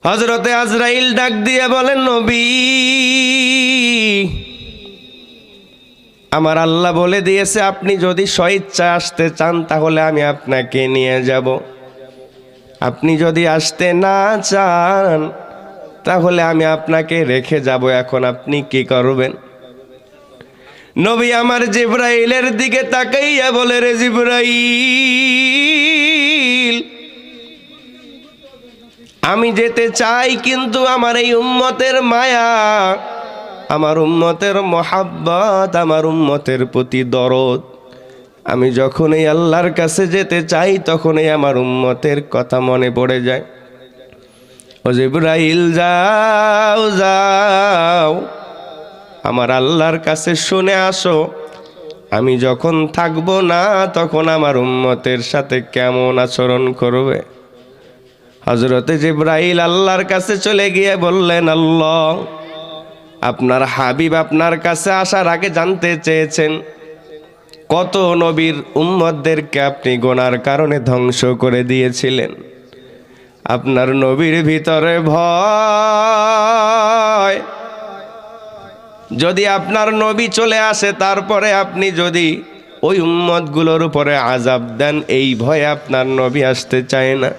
হযরতে আজরাইল ডাক দিয়ে বলেন, নবী, আমার আল্লাহ বলে দিয়েছে আপনি যদি স্বেচ্ছা আসতে চান তাহলে আমি আপনাকে নিয়ে যাব, আপনি যদি আসতে না চান তাহলে আমি আপনাকে রেখে যাব। এখন আপনি কি করবেন? নবী আমার জিবরাইলের দিকে তাকাইয়া বলে, রে জিবরাইল, আমি যেতে চাই, কিন্তু আমার এই উম্মতের মায়া, আমার উম্মতের মহাব্বত, আমার উম্মতের প্রতি দরদ, আমি যখনই আল্লাহর কাছে যেতে চাই তখনই আমার উম্মতের কথা মনে পড়ে যায়। ও জিবরাইল, যাও যাও, আমার আল্লাহর কাছে শুনে আসো, আমি যখন থাকবো না তখন আমার উম্মতের সাথে কেমন আচরণ করবে। হযরতে জিবরাইল আল্লাহর কাছে চলে গিয়ে বললেন, আল্লাহ, আপনার হাবিব আপনার কাছে আসার আগে জানতে চেয়েছেন কত নবীর উম্মতদেরকে আপনি গুনার কারণে ধ্বংস করে দিয়েছিলেন। আপনার নবীর ভিতরে ভয়, যদি আপনার নবী চলে আসে তারপরে আপনি যদি ওই উম্মতগুলোর উপরে আযাব দেন, এই ভয়ে আপনার নবী আসতে চায় না।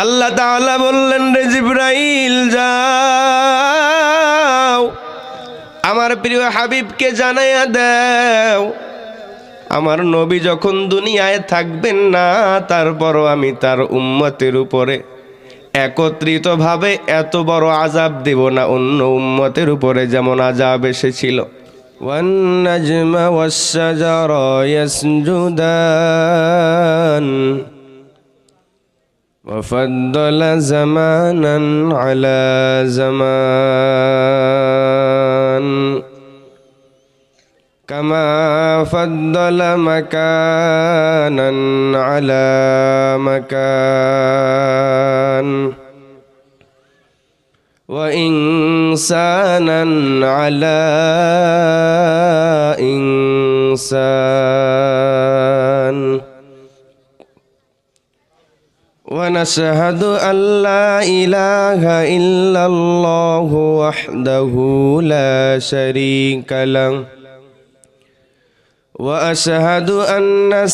আল্লাহ তাআলা বললেন, রে জিবরাইল, যাও, আমার প্রিয় হাবিবকে জানাইয়া দাও, আমার নবী যখন দুনিয়ায় থাকবেন না তারপরও আমি তার উম্মতের উপরে একত্রিতভাবে এত বড় আযাব দেব না অন্য উম্মতের উপরে যেমন আযাব এসেছিল। ওয়ান নাজমা ওয়াস শাজারা ইয়াসজুদান وفضل زمانا على زمان كما فضل مكانا على مكان وإنسانا على إنسان ونشهد أن لا إله إلا الله وحده لا شريك له وأشهد أن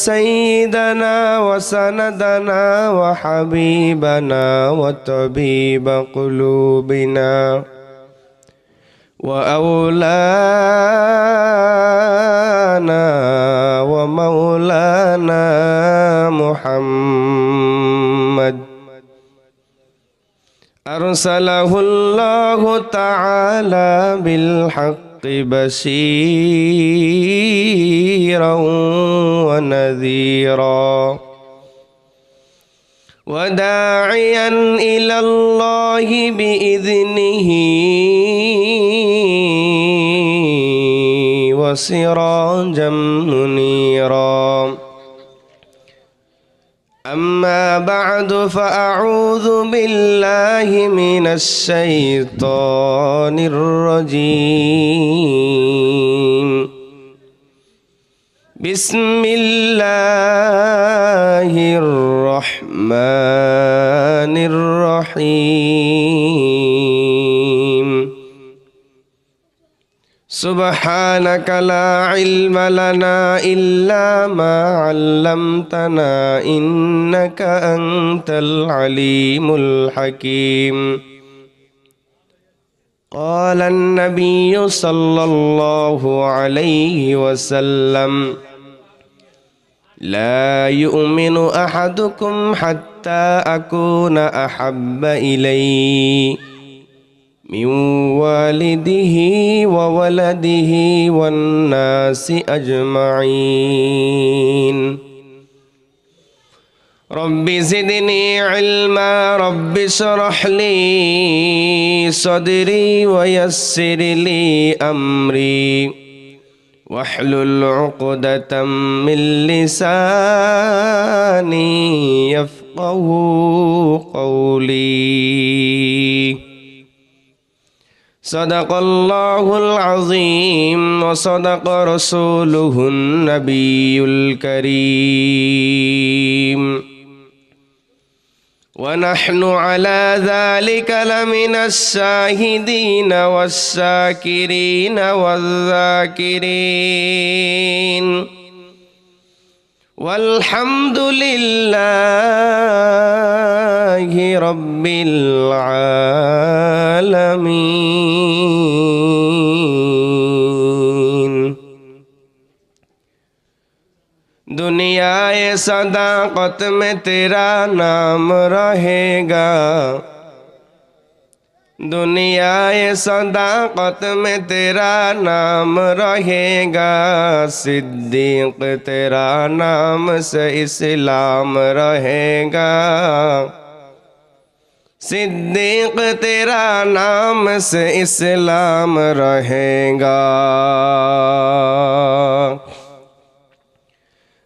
سيدنا وسندنا وحبيبنا وطبيب قلوبنا وأولانا ومولانا محمد أرسله الله تعالى بالحق بشيرا ونذيرا وداعيا إلى الله بإذنه وسراجا منيرا. أما بعد فأعوذ بالله من الشيطان الرجيم. بسم الله الرحمن الرحيم. سبحانك لا علم لنا إلا ما علمتنا إنك أنت العليم الحكيم. قال النبي صلى الله عليه وسلم: لا يؤمن أحدكم حتى أكون أحب إليه من والده وولده والناس أجمعين. رب زدني علما، رب اشرح لي صدري ويسر لي أمري واحلل عقدة من لساني يفقه قولي. صدق الله العظيم وصدق رسوله النبي الكريم. ونحن على ذلك لمن الشاهدين والشاكرين والذاكرين والحمد لله رب العالمين दुनियाए सदाकत में तेरा नाम रहेगा दुनियाए सदाकत में तेरा नाम रहेगा सिद्दीक तेरा नाम से इस्लाम रहेगा सिद्दीक तेरा नाम से इस्लाम रहेगा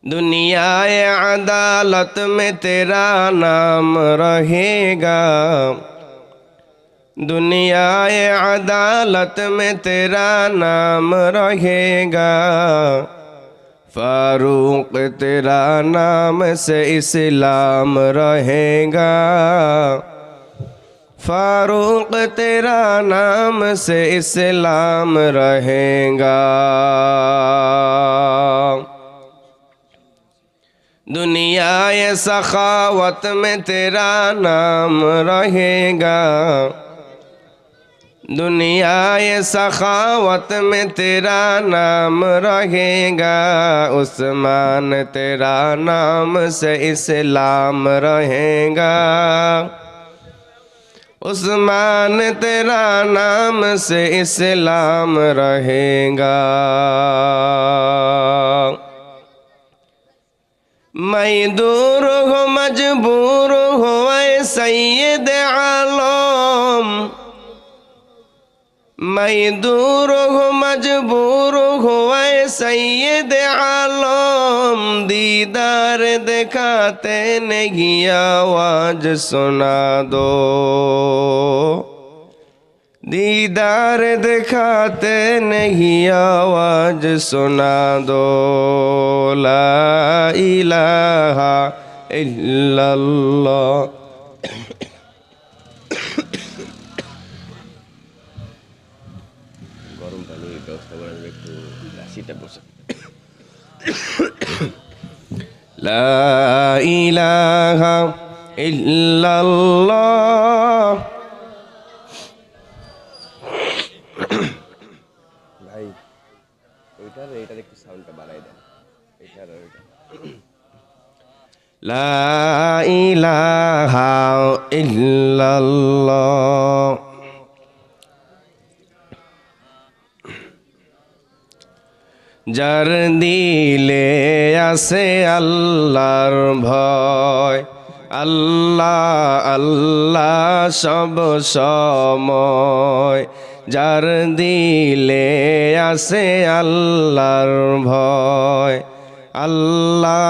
दुनियाए अदालत में तेरा नाम रहेगा दुनियाए अदालत में तेरा नाम रहेगा फारूक तेरा नाम से इस्लाम रहेगा फारूक तेरा नाम से इस्लाम रहेगा दुनियाए सखावत में तेरा नाम रहेगा दुनियाए सखावत में तेरा नाम रहेगा उस्मान तेरा नाम से इस्लाम रहेगा उस्मान तेरा नाम से इस्लाम रहेगा मैं दूर हो मजबूर हो ऐ सैयद आलम मैं दूर हो मजबूर हो ऐ सैयद आलम दीदार दिखाते नहीं आवाज सुना दो दीदार दिखाते नहीं आवाज सुना दो ला इलाहा इल्लल्लाह গরম পানির ব্যবস্থা করার একটু রাশিটা বসে লা ইলাহা ইল্লাল্লাহ ভাই ওইটার এইটার একটু সাউন্ডটা বাড়াই দেন এইটার ওইটা লা ইলাহা ইল্লাল্লাহ যার দিলে আছে আল্লাহর ভয় আল্লাহ আল্লাহ সব সময় যার দিলে আছে আল্লাহর ভয় আল্লাহ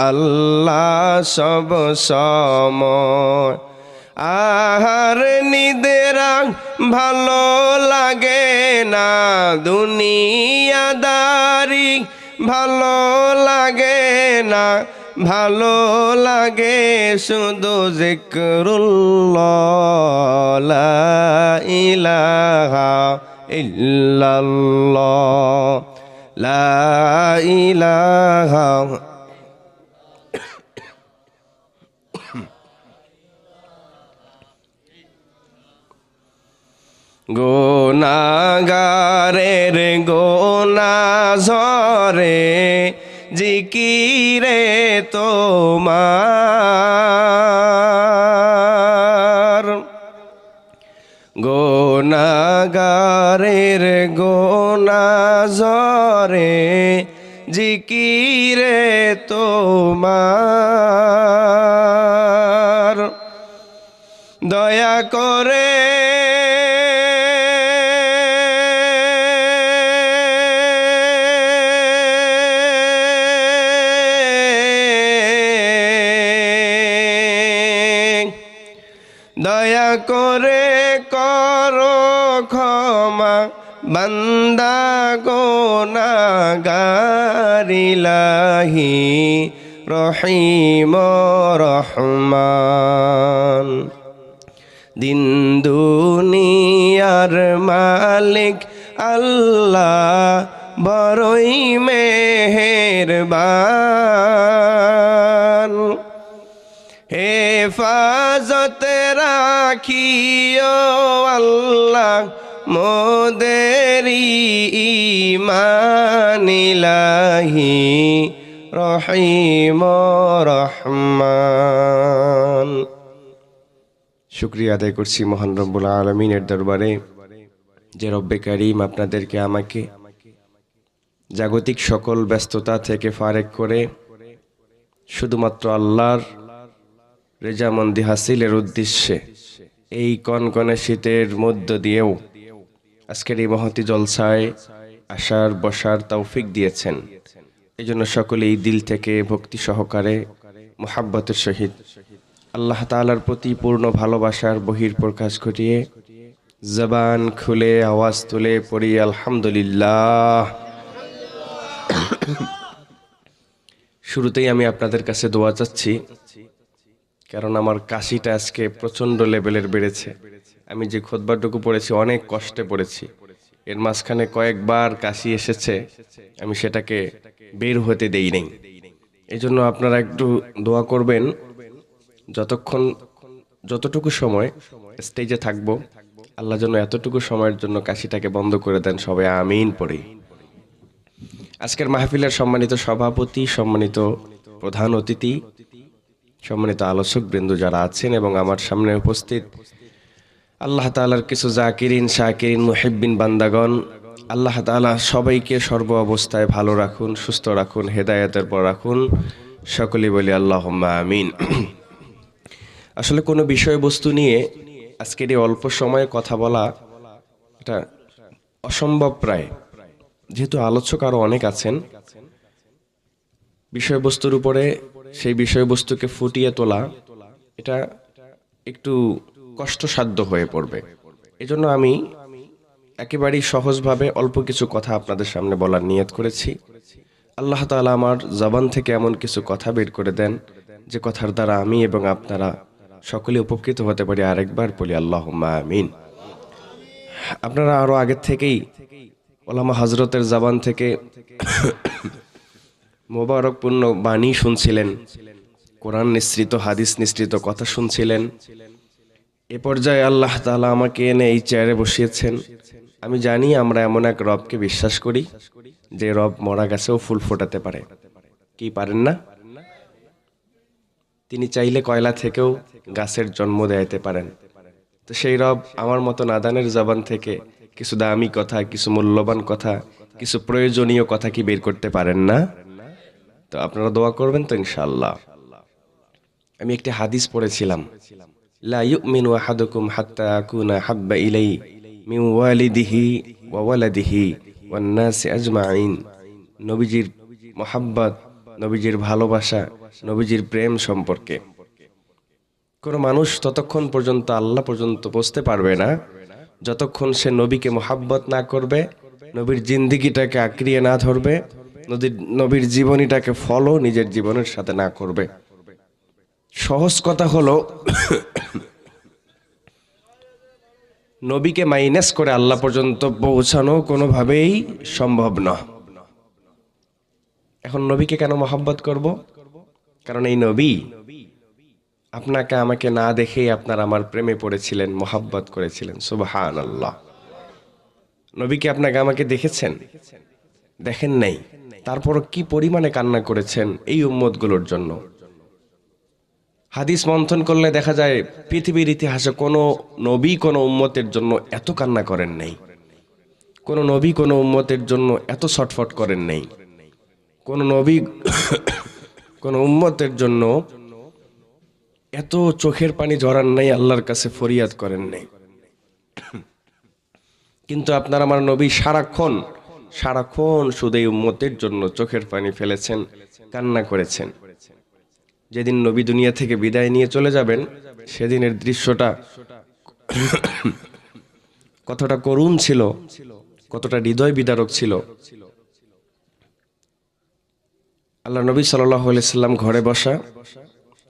আল্লাহ সব সময় আহার নিদেরা ভালো লাগে না দুনিয়াদারি ভালো লাগে না ভালো লাগে শুধু জিকরুল্লাহ লা ইলাহা ইল্লাল্লাহ লা ইলাহা গুনাহগারের গোনা ঝরে জিকিরে তোমার গুনাহগারের গোনা ঝরে জিকিরে তোমার দয়া করে দয়া করে করো ক্ষমা বান্দা গুনাহগার ইলাহি রহিম রহমান। দিন দুনিয়ার মালিক আল্লাহ বড়ই মেহেরবান। হেফাজত রাখিও আল্লাহ মোদেরি ঈমান ইলাহি রহিম রহমান। শুকরিয়া আদায় করছি মহান রব্বুল আলামিনের দরবারে যে রব্বে কারীম আপনাদেরকে আমাকে জাগতিক সকল ব্যস্ততা থেকে ফারেক করে শুধুমাত্র আল্লাহর রেজামন্দি হাসিলের উদ্দেশ্যে এই কনকনে শীতের মধ্য দিয়েও আজকের এই মহতি জলসায় আসার বসার তৌফিক দিয়েছেন। এই জন্য সকলেই দিল থেকে ভক্তি সহকারে মুহাব্বতের সহিত আল্লাহ তাআলার প্রতি পূর্ণ ভালোবাসার বহির প্রকাশ ঘটিয়ে জবান খুলে আওয়াজ তুলে পড়ি আলহামদুলিল্লাহ। শুরুতেই আমি আপনাদের কাছে দোয়া চাচ্ছি, কারণ আমার কাশিটা আজকে প্রচন্ড লেভেলের বেড়েছে। আমি যে খুতবাটুকু পড়েছি অনেক কষ্টে পড়েছি, এর মাঝখানে কয়েকবার কাশি এসেছে, আমি সেটাকে বের হতে দেই নাই। এই জন্য আপনারা একটু দোয়া করবেন, যতটুকু সময় স্টেজে থাকবো আল্লাহ যেন এতটুকু সময়ের জন্য কাশিটাকে বন্ধ করে দেন। সবাই আমিন পড়ি। আজকের মাহফিলের সম্মানিত সভাপতি, সম্মানিত প্রধান অতিথি, সম্মানিত আলোচক বৃন্দ যারা আছেন এবং আমার সামনে উপস্থিত আল্লাহ তাআলার কিছু জাকিরিন শাকিরিন মুহিব্বিন বান্দাগণ, আল্লাহ তাআলা সবাইকে সর্ব অবস্থায় ভালো রাখুন, সুস্থ রাখুন, হেদায়েতের পর রাখুন। সকলেই বলি আল্লাহুম্মা আমিন। আসলে কোনো বিষয়বস্তু নিয়ে আজকের এই অল্প সময়ে কথা বলা এটা অসম্ভব প্রায়, যেহেতু আলোচক আরো অনেক আছেন। বিষয়বস্তুর উপরে সেই বিষয়বস্তুকে ফুটিয়ে তোলা এটা একটু কষ্টসাধ্য হয়ে পড়বে। এজন্য আমি একেবারেই সহজভাবে অল্প কিছু কথা আপনাদের সামনে বলার নিয়ত করেছি। আল্লাহ তাআলা আমার জবান থেকে এমন কিছু কথা বের করে দেন যে কথার দ্বারা আমি এবং আপনারা সকলে উপকৃত হতে পারি। আরেকবার বলি আল্লাহুম্মা আমিন। আপনারা আরো আগের থেকেই ওলামা হযরতের জবান থেকে মোবারকপূর্ণ বাণী শুনছিলেন, কোরআন নিঃসৃত হাদিস নিঃসৃত কথা শুনছিলেন। এ পর্যায়ে আল্লাহ তাআলা আমাকে এনে এই চেয়ারে বসিয়েছেন। আমি জানি আমরা এমন এক রবকে বিশ্বাস করি যে রব মরা গাছেও ফুল ফোটাতে পারে। কি পারেন না? তিনি চাইলে কয়লা থেকেও গাছের জন্ম দেয়াইতে পারেন। তো সেই রব আমার মতো নাদানের জবান থেকে কিছু দামি কথা, কিছু মূল্যবান কথা, কিছু প্রয়োজনীয় কথা কি বের করতে পারেন না? তো আপনারা দোয়া করবেন তো ইনশাআল্লাহ। আমি একটি হাদিস পড়েছিলাম, লা ইউমিনু আহাদুকুম হাত্তা আকুনা হাব্বা ইলাইহি মিন ওয়ালিদিহি ওয়া ওয়ালাদিহি ওয়ান নাসি আজমাইন। নবীজির মোহাব্বত, নবীজির ভালোবাসা, নবীজির প্রেম সম্পর্কে কোনো মানুষ ততক্ষণ পর্যন্ত আল্লাহ পর্যন্ত পৌঁছতে পারবে না যতক্ষণ সে নবীকে মোহাব্বত না করবে, নবীর জিন্দিগিটাকে আঁকড়িয়ে না ধরবে, নবীর জীবনীটাকে ফলো নিজের জীবনের সাথে না করবে। সহজ কথা হলো নবীকে মাইনাস করে আল্লাহ পর্যন্ত পৌঁছানো কোনোভাবেই সম্ভব না। এখন নবীকে কেন মোহাব্বত করব? কারণ এই নবী আপনাকে আমাকে না দেখেই আপনার আমার প্রেমে পড়েছিলেন, মোহাব্বত করেছিলেন। সুবহানাল্লাহ। নবীকে আপনাকে আমাকে দেখেছেন? দেখেন নাই। তারপর কি পরিমাণে কান্না করেছেন এই উম্মতগুলোর জন্য। হাদিস মন্থন করলে দেখা যায় পৃথিবীর ইতিহাসে কোনো নবী কোনো উম্মতের জন্য এত কান্না করেন নাই, কোনো নবী কোনো উম্মতের জন্য এত ছটফট করেন নাই, কোন নবী কোন উম্মতের জন্য এত চোখের পানি ঝরান নাই, আল্লাহর কাছে ফরিয়াদ করেন নাই। কিন্তু আপনার আমার নবী সারাক্ষণ শুধু এই উম্মতের জন্য চোখের পানি ফেলেছেন, কান্না করেছেন। যেদিন নবী দুনিয়া থেকে বিদায় নিয়ে চলে যাবেন সেদিনের দৃশ্যটা কতটা করুণ ছিল, কতটা হৃদয় বিদারক ছিল। আল্লাহ নবী সাল্লাল্লাহু আলাইহি সাল্লাম ঘরে বসা,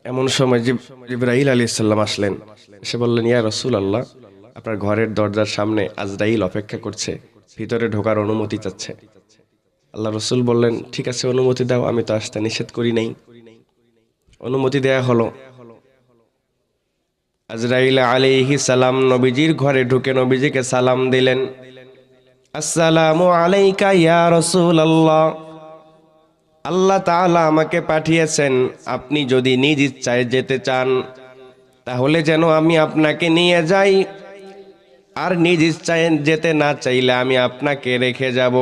এমন সময় জিবরাইল আলাইহিস সালাম আসলেন। এসে বললেন, ইয়া রাসূলুল্লাহ, আপনার ঘরের দরজার সামনে আজরাইল অপেক্ষা করছে, ভিতরে ঢোকার অনুমতি চাচ্ছে। আল্লাহ রসুল বললেন, ঠিক আছে, অনুমতি দাও, আমি তো আসতে নিষেধ করি নাই। অনুমতি দেয়া হলো। আজরাইল আলাইহিস সালাম নবীজির ঘরে ঢুকে নবীজিকে সালাম দিলেন, আসসালামু আলাইকা ইয়া রাসূলুল্লাহ, আল্লাহ তাআলা আমাকে পাঠিয়েছেন, আপনি যদি নিজ ইচ্ছায় যেতে চান তাহলে যেন আমি আপনাকে নিয়ে যাই, আর নিজ ইচ্ছায় যেতে না চাইলে আমি আপনাকে রেখে যাব।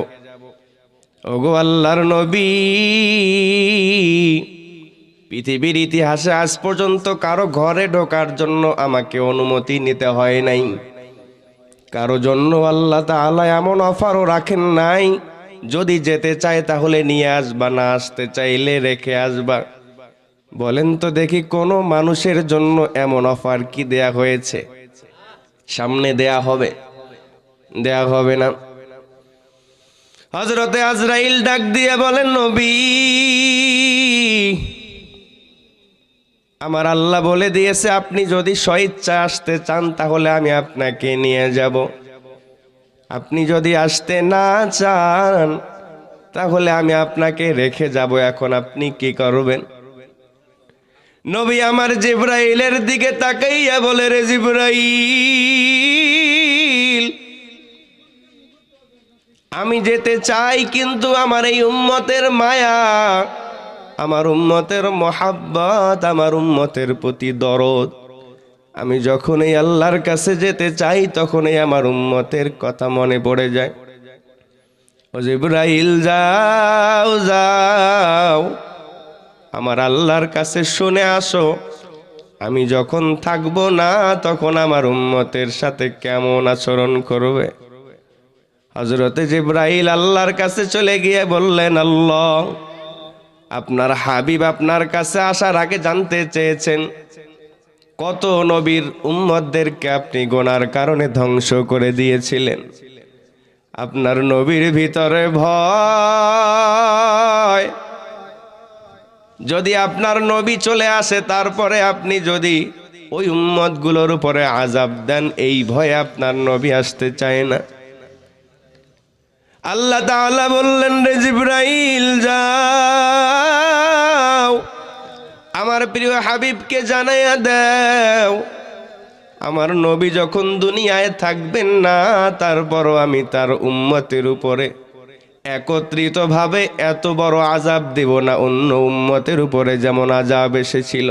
ওগো আল্লাহর নবী, পৃথিবীর ইতিহাসে আজ পর্যন্ত কারো ঘরে ঢোকার জন্য আমাকে অনুমতি নিতে হয় নাই, কারো জন্য আল্লাহ তাআলা এমন অফারও রাখেন নাই, যদি যেতে চায় তাহলে নিয়ে আসবা, না আসতে চাইলে রেখে আসবা। বলেন তো দেখি, কোনো মানুষের জন্য এমন অফার কি দেয়া হয়েছে? সামনে দেয়া হবে? দেয়া হবে না। হযরতে আজরাইল ডাক দিয়ে বলেন, নবী, আমার আল্লাহ বলে দিয়েছে আপনি যদি স্বেচ্ছা আসতে চান তাহলে আমি আপনাকে নিয়ে যাব, আপনি যদি আসতে না চান তাহলে আমি আপনাকে রেখে যাব। এখন আপনি কি করবেন? নবী আমার জিবরাইলের দিকে তাকাইয়া বলে, রে জিবরাইল, আমি যেতে চাই, কিন্তু আমার এই উম্মতের মায়া, আমার উম্মতের মহাব্বত, আমার উম্মতের প্রতি দরদ, আমি যখন এই আল্লাহর কাছে যেতে চাই তখনই আমার উম্মতের কথা মনে পড়ে যায়। ও জিবরাইল, যাও যাও, আমার আল্লাহর কাছে শুনে আসো, আমি যখন থাকবো না তখন আমার উম্মতের সাথে কেমন আচরণ করবে। হযরতে জিবরাইল আল্লাহর কাছে চলে গিয়ে বললেন, আল্লাহ, আপনার হাবিব আপনার কাছে আসার আগে জানতে চেয়েছেন কত নবীর উম্মতদেরকে আপনি গুনার কারণে ধ্বংস করে দিয়েছিলেন। আপনার নবীর ভিতরে ভয়, যদি আপনার নবী চলে আসে তারপরে আপনি যদি ওই উম্মতগুলোর উপরে আযাব দেন, এই ভয়ে আপনার নবী আসতে চায় না। আল্লাহ তাআলা বললেন, রে জিবরাইল, যাও, আমার প্রিয় হাবিবকে জানাইয়া দাও, আমার নবী যখন দুনিয়ায় থাকবেন না তারপরও আমি তার উম্মতের উপরে একত্রিতভাবে এত বড় আযাব দেব না, অন্য উম্মতের উপরে যেমন আযাব এসেছিল।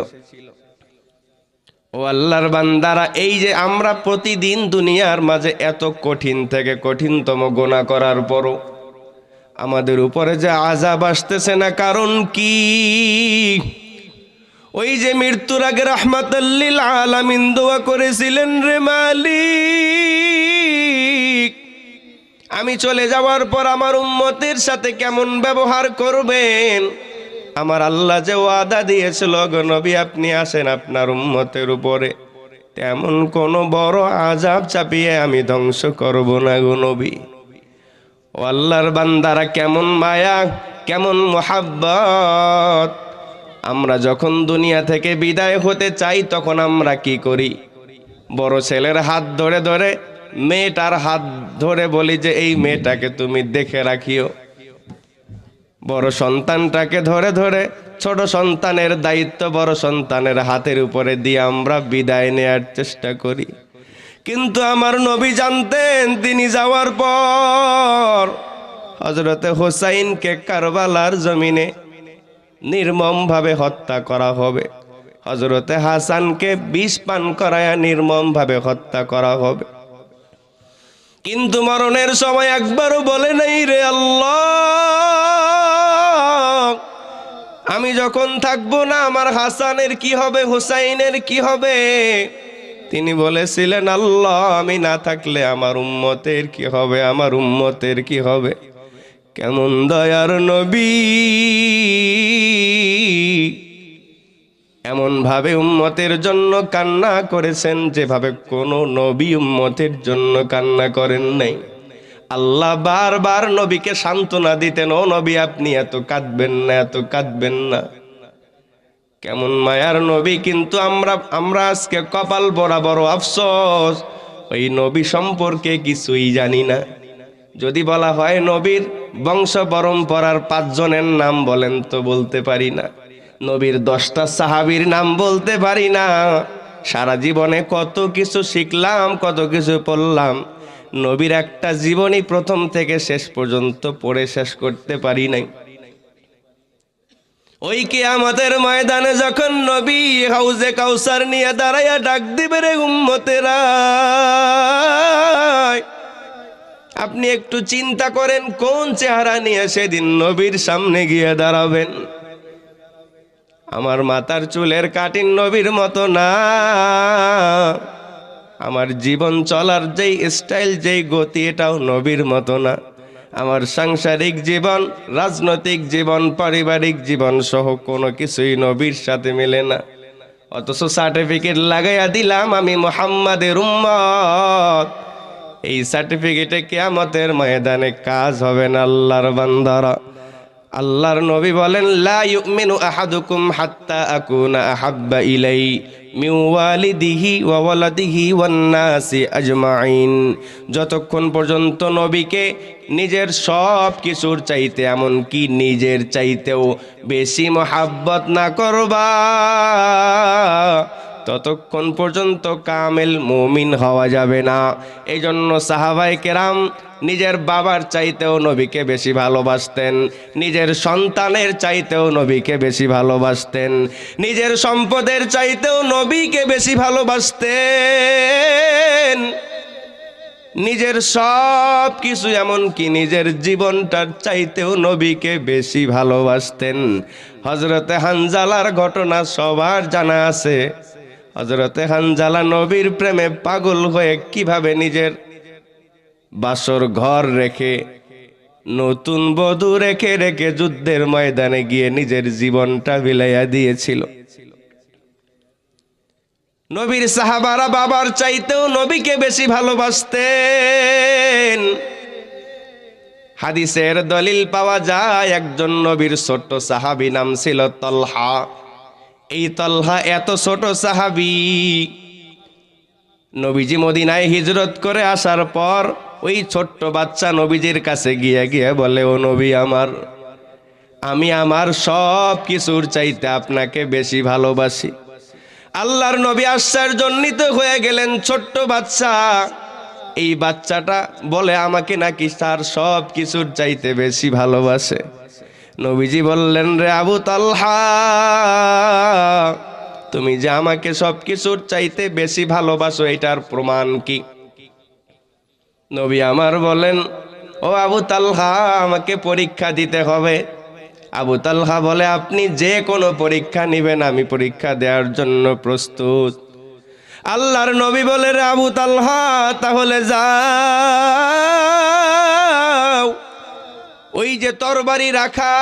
ও আল্লাহর বান্দারা, এই যে আমরা প্রতিদিন দুনিয়ার মাঝে এত কঠিন থেকে কঠিনতম গুনাহ করার পরও আমাদের উপরে যে আযাব আসতেছে না, কারণ কি? ওই যে মৃত্যুর আগে রাহমাতাল লিল আলামিন দোয়া করেছিলেন, রে মালিক, আমি চলে যাওয়ার পর আমার উম্মতের সাথে কেমন ব্যবহার করবেন। আমার আল্লাহ যে ওয়াদা দিয়েছিল, গো নবী আপনি আসেন, আপনার উম্মতের উপরে তেমন কোনো বড় আযাব চাপিয়ে আমি ধ্বংস করব না গো নবী। ও আল্লাহর বান্দারা, কেমন মায়া, কেমন মুহাব্বত! আমরা যখন দুনিয়া থেকে বিদায় হতে চাই তখন আমরা কি করি? বড় ছেলের হাত ধরে ধরে মেয়েটার হাত ধরে বলি যে এই মেয়েটাকে তুমি দেখে রাখিও। বড় সন্তানটাকে ধরে ধরে ছোট সন্তানের দায়িত্ব বড় সন্তানের হাতের উপরে দিয়ে আমরা বিদায় নেয়ার চেষ্টা করি। কিন্তু আমার নবী জানতেন, তিনি যাওয়ার পর হযরতে হুসাইনকে কারবালার জমিনে নির্মমভাবে হত্যা করা হবে, হযরতে হাসানকে বিষ পান করায়া নির্মমভাবে হত্যা করা হবে। কিন্তু মরণের সময় একবারও বলে নাই, রে আল্লাহ, আমি যখন থাকবো না আমার হাসানের কি হবে, হুসাইনের কি হবে? তিনি বলেছিলেন, আল্লাহ, আমি না থাকলে আমার উম্মতের কি হবে, আমার উম্মতের কি হবে? কেমন দয়ার নবী! এমন ভাবে উম্মতের জন্য কান্না করেছেন যেভাবে কোনো নবী উম্মতের জন্য কান্না করেন নাই। আল্লাহ বারবার নবীকে সান্ত্বনা দিতেন, ও নবী আপনি এত কাঁদবেন না, এত কাঁদবেন না। কেমন মায়ার নবী, কিন্তু আমরা আজকে কপাল বরাবর আফসোস, ওই নবী সম্পর্কে কিছুই জানি না। যদি বলা হয় নবীর বংশ পরম্পরার 5 জনের নাম বলেন, তো বলতে পারি না। নবীর 10টা সাহাবীর নাম বলতে পারি না। সারা জীবনে কত কিছু শিখলাম, কত কিছু পড়লাম, নবীর একটা জীবনী প্রথম থেকে শেষ পর্যন্ত পড়ে শেষ করতে পারি নাই। ওই কিয়ামতের ময়দানে যখন নবী হাউজে কাউসার নিয়ে দাঁড়াইয়া ডাক দিবে, রে উম্মতেরা, আপনি একটু চিন্তা করেন কোন চেহারা নিয়ে সেদিন নবীর সামনে গিয়ে দাঁড়াবেন। আমার মাথার চুলের কাটিং নবীর মতো না, আমার জীবন চলার যেই স্টাইল, যেই গতি, এটাও নবীর মতো না। আমার সাংসারিক জীবন, রাজনৈতিক জীবন, পারিবারিক জীবন সহ কোনো কিছুই নবীর সাথে মেলে না। অথচ সার্টিফিকেট লাগাইয়া দিলাম আমি মুহাম্মাদের উম্মত। এই সার্টিফিকেটে কিয়ামতের ময়দানে কাজ হবে না আল্লাহর বান্দারা। আল্লাহর নবী বলেন, লা ইউমিনু আহাদুকুম হাত্তা আকুনা আহাব্বা ইলাই মিন ওয়ালিদিহি ওয়া ওয়ালাদিহি ওয়ান নাসি আজমাইন। যতক্ষণ পর্যন্ত নবীকে নিজের সব কিছুর চাইতে, এমনকি নিজের চাইতেও বেশি মহাব্বত না করবা, ততক্ষণ পর্যন্ত কামেল মুমিন হওয়া যাবে না। এই জন্য সাহাবায়ে কেরাম নিজের বাবার চাইতেও নবীকে বেশি ভালোবাসতেন, নিজের সন্তানের চাইতেও নবীকে বেশি ভালোবাসতেন, নিজের সম্পদের চাইতেও নবীকে বেশি ভালোবাসতেন, নিজের সব কিছু, এমনকি নিজের জীবনটার চাইতেও নবীকে বেশি ভালোবাসতেন। হযরতে হানজালার ঘটনা সবার জানা আছে। হযরতে হানজালা নবীর প্রেমে পাগল হয়ে কিভাবে নিজের বাসর ঘর রেখে, নতুন বধূ রেখে রেখে যুদ্ধের ময়দানে গিয়ে নিজের জীবনটা বিলাইয়া দিয়েছিল। নবীর সাহাবারা বাবার চাইতেও নবীকে বেশি ভালোবাসতেন। হাদিসের দলিল পাওয়া যায়, একজন নবীর ছোট্ট সাহাবী, নাম ছিল তলহা। এই তলহা এত ছোট সাহাবী, নবীজি মদিনায় হিজরত করে আসার পর ওই ছোট্ট বাচ্চা নবীজির কাছে গিয়ে গিয়ে বলে, ও নবী আমার, আমি আমার সব কিছুর চাইতে আপনাকে বেশি ভালোবাসি। আল্লাহর নবী আশ্চর্যান্বিত হয়ে গেলেন। ছোট্ট বাচ্চা, এই বাচ্চাটা বলে আমাকে নাকি তার সব কিছুর চাইতে বেশি ভালোবাসে। নবীজি বললেন, রে আবু তালহা, তুমি যে আমাকে সব কিছুর চাইতে বেশি ভালোবাসো, এটার প্রমাণ কি? নবী আমার বলেন, ও আবু তালহা, আমাকে পরীক্ষা দিতে হবে। আবু তালহা বলে, আপনি যে কোনো পরীক্ষা নেবেন, আমি পরীক্ষা দেওয়ার জন্য প্রস্তুত। আল্লাহর নবী বলে, রে আবু তালহা, তাহলে যাও, ওই যে তরবারি রাখা